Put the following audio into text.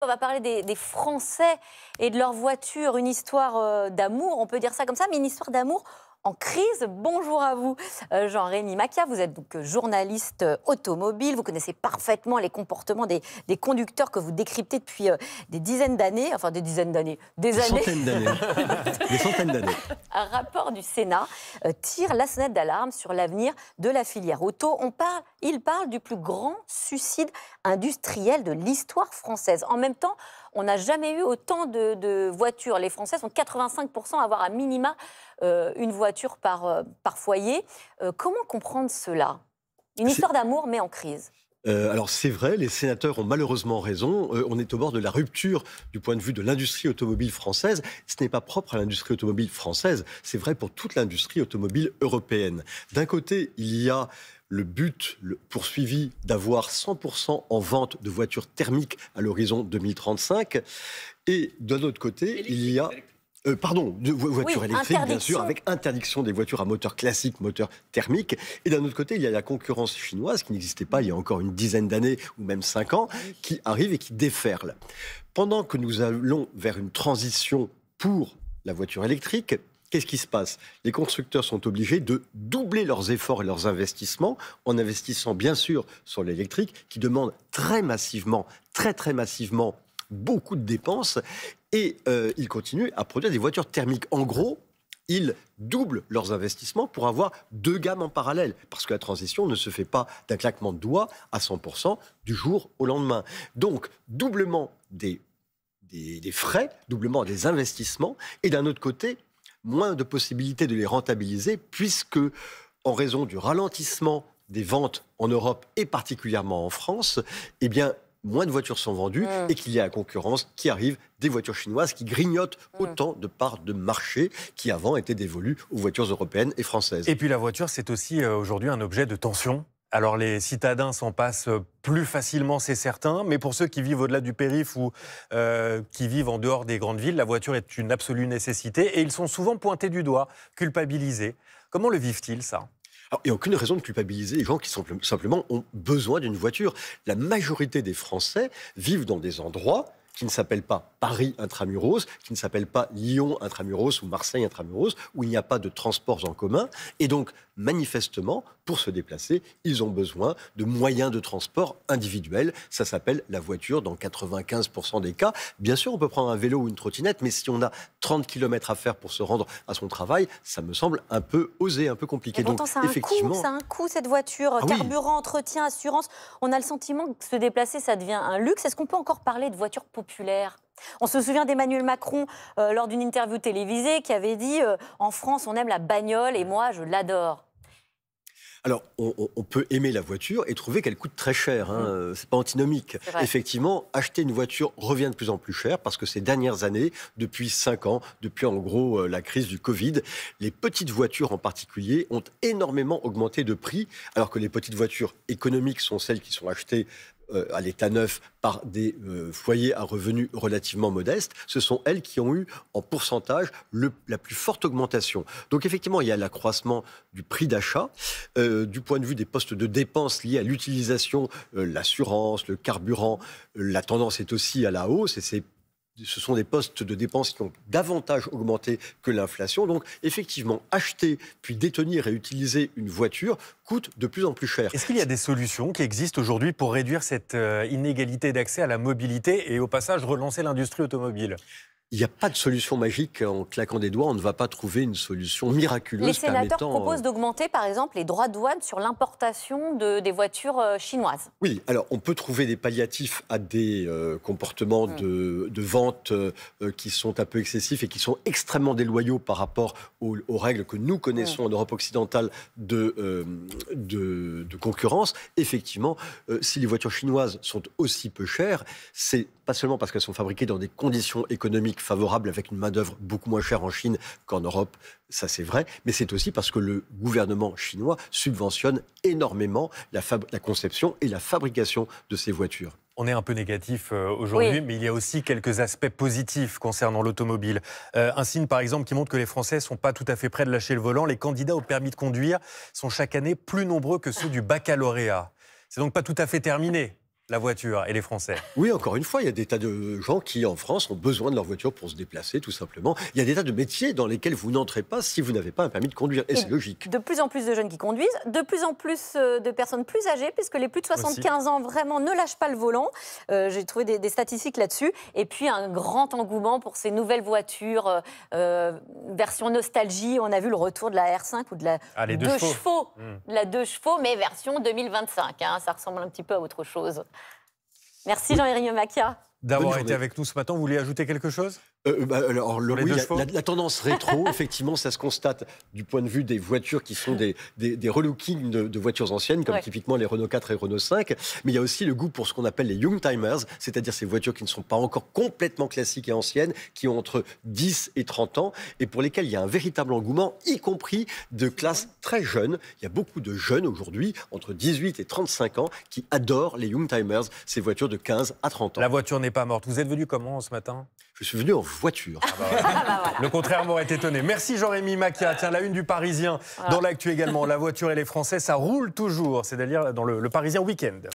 On va parler des Français et de leur voiture, une histoire d'amour, on peut dire ça comme ça, mais une histoire d'amour en crise. Bonjour à vous, Jean-Rémy Macchia. Vous êtes donc journaliste automobile. Vous connaissez parfaitement les comportements des conducteurs que vous décryptez depuis des dizaines d'années, enfin des dizaines d'années, des années. Centaines d'années. Des centaines d'années. Un rapport du Sénat tire la sonnette d'alarme sur l'avenir de la filière auto. Il parle du plus grand suicide industriel de l'histoire française. En même temps, on n'a jamais eu autant de voitures. Les Français sont 85% à avoir à minima une voiture par foyer. Comment comprendre cela? Une histoire d'amour, mais en crise. Alors c'est vrai, les sénateurs ont malheureusement raison. On est au bord de la rupture du point de vue de l'industrie automobile française. Ce n'est pas propre à l'industrie automobile française, c'est vrai pour toute l'industrie automobile européenne. D'un côté, il y a le but poursuivi d'avoir 100% en vente de voitures thermiques à l'horizon 2035. Et d'un autre côté, il y a... de voitures électriques, bien sûr, avec interdiction des voitures à moteur classique, moteur thermique. Et d'un autre côté, il y a la concurrence chinoise, qui n'existait pas il y a encore une dizaine d'années, ou même 5 ans, qui arrive et qui déferle. Pendant que nous allons vers une transition pour la voiture électrique, qu'est-ce qui se passe? Les constructeurs sont obligés de doubler leurs efforts et leurs investissements, en investissant bien sûr sur l'électrique, qui demande très massivement, très massivement, beaucoup de dépenses, et ils continuent à produire des voitures thermiques. En gros, ils doublent leurs investissements pour avoir 2 gammes en parallèle, parce que la transition ne se fait pas d'un claquement de doigts à 100% du jour au lendemain. Donc, doublement des frais, doublement des investissements, et d'un autre côté, moins de possibilités de les rentabiliser, puisque, en raison du ralentissement des ventes en Europe et particulièrement en France, eh bien, moins de voitures sont vendues et qu'il y a la concurrence qui arrive des voitures chinoises qui grignotent autant de parts de marché qui avant étaient dévolues aux voitures européennes et françaises. Et puis la voiture, c'est aussi aujourd'hui un objet de tension. Alors les citadins s'en passent plus facilement, c'est certain, mais pour ceux qui vivent au-delà du périph' ou qui vivent en dehors des grandes villes, la voiture est une absolue nécessité et ils sont souvent pointés du doigt, culpabilisés. Comment le vivent-ils, ça ? Alors, il n'y a aucune raison de culpabiliser les gens qui simplement ont besoin d'une voiture. La majorité des Français vivent dans des endroits qui ne s'appellent pas Paris intramuros, qui ne s'appellent pas Lyon intramuros ou Marseille intramuros, où il n'y a pas de transports en commun. Et donc, manifestement, pour se déplacer, ils ont besoin de moyens de transport individuels. Ça s'appelle la voiture dans 95% des cas. Bien sûr, on peut prendre un vélo ou une trottinette, mais si on a 30 km à faire pour se rendre à son travail, ça me semble un peu osé, un peu compliqué. Et pourtant, donc, ça a un coût, cette voiture. Carburant, entretien, assurance. On a le sentiment que se déplacer, ça devient un luxe. Est-ce qu'on peut encore parler de voiture populaire ? On se souvient d'Emmanuel Macron lors d'une interview télévisée qui avait dit en France, on aime la bagnole et moi, je l'adore. Alors, on peut aimer la voiture et trouver qu'elle coûte très cher. C'est pas antinomique. Effectivement, acheter une voiture revient de plus en plus cher parce que ces dernières années, depuis 5 ans, depuis en gros la crise du Covid, les petites voitures en particulier ont énormément augmenté de prix, alors que les petites voitures économiques sont celles qui sont achetées à l'état neuf par des foyers à revenus relativement modestes, ce sont elles qui ont eu en pourcentage la plus forte augmentation. Donc effectivement, il y a l'accroissement du prix d'achat. Du point de vue des postes de dépenses liés à l'utilisation, l'assurance, le carburant, la tendance est aussi à la hausse et ce sont des postes de dépenses qui ont davantage augmenté que l'inflation. Donc, effectivement, acheter puis détenir et utiliser une voiture coûte de plus en plus cher. Est-ce qu'il y a des solutions qui existent aujourd'hui pour réduire cette inégalité d'accès à la mobilité et au passage relancer l'industrie automobile ? Il n'y a pas de solution magique. En claquant des doigts, on ne va pas trouver une solution miraculeuse. Les sénateurs proposent d'augmenter, par exemple, les droits de douane sur l'importation des voitures chinoises. Oui, alors on peut trouver des palliatifs à des comportements de vente qui sont un peu excessifs et qui sont extrêmement déloyaux par rapport aux règles que nous connaissons en Europe occidentale de concurrence. Effectivement, si les voitures chinoises sont aussi peu chères, c'est pas seulement parce qu'elles sont fabriquées dans des conditions économiques favorables avec une main-d'œuvre beaucoup moins chère en Chine qu'en Europe, ça c'est vrai, mais c'est aussi parce que le gouvernement chinois subventionne énormément la conception et la fabrication de ces voitures. On est un peu négatif aujourd'hui, mais il y a aussi quelques aspects positifs concernant l'automobile. Un signe, par exemple, qui montre que les Français ne sont pas tout à fait prêts de lâcher le volant. Les candidats au permis de conduire sont chaque année plus nombreux que ceux du baccalauréat. C'est donc pas tout à fait terminé. la voiture et les Français. Oui, encore une fois, il y a des tas de gens qui, en France, ont besoin de leur voiture pour se déplacer, tout simplement. Il y a des tas de métiers dans lesquels vous n'entrez pas si vous n'avez pas un permis de conduire. Et c'est logique. De plus en plus de jeunes qui conduisent, de plus en plus de personnes plus âgées, puisque les plus de 75 ans, vraiment, ne lâchent pas le volant. J'ai trouvé des statistiques là-dessus. Et puis, un grand engouement pour ces nouvelles voitures, version nostalgie. On a vu le retour de la R5 ou de la 2 chevaux. La 2 chevaux, mais version 2025. Hein, ça ressemble un petit peu à autre chose. Merci Jean-Éric Macchia. D'avoir été avec nous ce matin. Vous voulez ajouter quelque chose ? Alors, oui, la tendance rétro, effectivement, ça se constate du point de vue des voitures qui sont des relookings de voitures anciennes, comme typiquement les Renault 4 et Renault 5. Mais il y a aussi le goût pour ce qu'on appelle les Youngtimers, c'est-à-dire ces voitures qui ne sont pas encore complètement classiques et anciennes, qui ont entre 10 et 30 ans, et pour lesquelles il y a un véritable engouement, y compris de classes très jeunes. Il y a beaucoup de jeunes aujourd'hui, entre 18 et 35 ans, qui adorent les Youngtimers, ces voitures de 15 à 30 ans. La voiture n'est pas morte. Vous êtes venu comment ce matin ? Je suis venu en voiture. Voilà. Le contraire m'aurait étonné. Merci Jean-Rémy Macchia. Tiens, la une du Parisien. Dans l'actu également, la voiture et les Français, ça roule toujours. C'est-à-dire dans le Parisien Week-end.